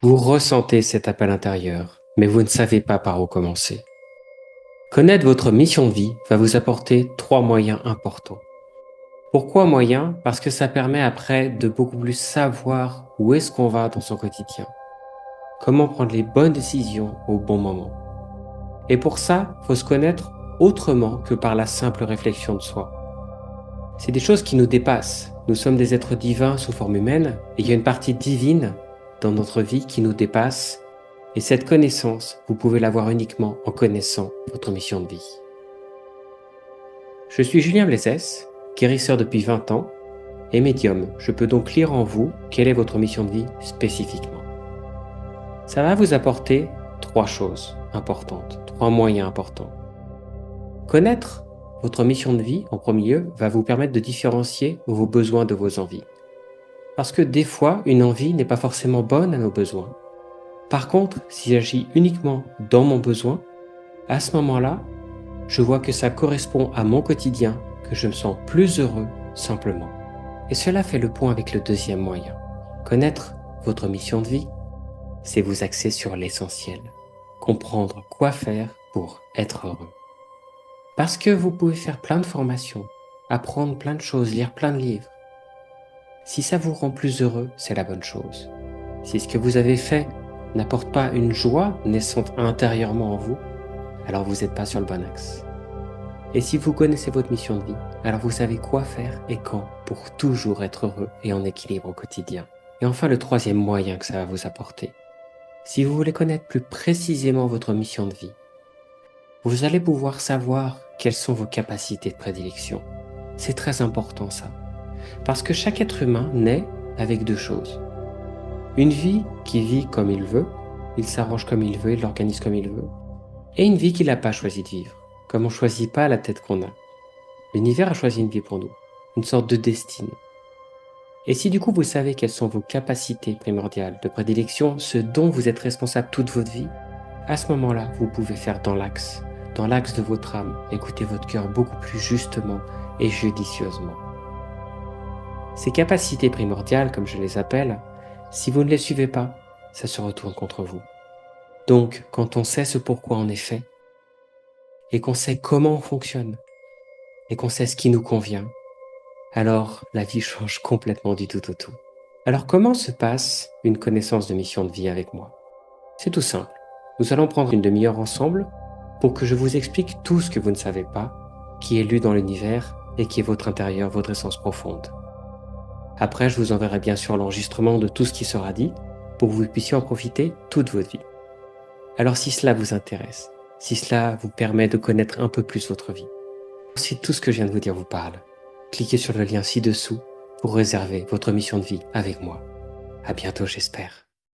Vous ressentez cet appel intérieur, mais vous ne savez pas par où commencer. Connaître votre mission de vie va vous apporter 3 moyens importants. Pourquoi moyens? Parce que ça permet après de beaucoup plus savoir où est-ce qu'on va dans son quotidien. Comment prendre les bonnes décisions au bon moment. Et pour ça, il faut se connaître autrement que par la simple réflexion de soi. C'est des choses qui nous dépassent. Nous sommes des êtres divins sous forme humaine et il y a une partie divine dans notre vie qui nous dépasse. Et cette connaissance, vous pouvez l'avoir uniquement en connaissant votre mission de vie. Je suis Julien Blessès, guérisseur depuis 20 ans et médium. Je peux donc lire en vous quelle est votre mission de vie spécifiquement. Ça va vous apporter 3 choses importantes, 3 moyens importants. Connaître votre mission de vie en premier lieu va vous permettre de différencier vos besoins de vos envies. Parce que des fois, une envie n'est pas forcément bonne à nos besoins. Par contre, si j'agis uniquement dans mon besoin, à ce moment-là, je vois que ça correspond à mon quotidien, que je me sens plus heureux simplement. Et cela fait le point avec le deuxième moyen. Connaître votre mission de vie, c'est vous axer sur l'essentiel. Comprendre quoi faire pour être heureux. Parce que vous pouvez faire plein de formations, apprendre plein de choses, lire plein de livres. Si ça vous rend plus heureux, c'est la bonne chose. Si ce que vous avez fait n'apporte pas une joie naissante intérieurement en vous, alors vous n'êtes pas sur le bon axe. Et si vous connaissez votre mission de vie, alors vous savez quoi faire et quand pour toujours être heureux et en équilibre au quotidien. Et enfin, le troisième moyen que ça va vous apporter. Si vous voulez connaître plus précisément votre mission de vie, vous allez pouvoir savoir quelles sont vos capacités de prédilection. C'est très important ça. Parce que chaque être humain naît avec 2 choses. Une vie qui vit comme il veut, il s'arrange comme il veut, il l'organise comme il veut. Et une vie qu'il n'a pas choisi de vivre, comme on ne choisit pas la tête qu'on a. L'univers a choisi une vie pour nous, une sorte de destinée. Et si du coup vous savez quelles sont vos capacités primordiales de prédilection, ce dont vous êtes responsable toute votre vie, à ce moment-là, vous pouvez faire dans l'axe de votre âme, écouter votre cœur beaucoup plus justement et judicieusement. Ces capacités primordiales, comme je les appelle, si vous ne les suivez pas, ça se retourne contre vous. Donc, quand on sait ce pourquoi on est fait, et qu'on sait comment on fonctionne, et qu'on sait ce qui nous convient, alors la vie change complètement du tout au tout. Alors comment se passe une connaissance de mission de vie avec moi? C'est tout simple. Nous allons prendre une demi-heure ensemble pour que je vous explique tout ce que vous ne savez pas, qui est lu dans l'univers et qui est votre intérieur, votre essence profonde. Après, je vous enverrai bien sûr l'enregistrement de tout ce qui sera dit pour que vous puissiez en profiter toute votre vie. Alors si cela vous intéresse, si cela vous permet de connaître un peu plus votre vie, si tout ce que je viens de vous dire vous parle, cliquez sur le lien ci-dessous pour réserver votre mission de vie avec moi. À bientôt, j'espère.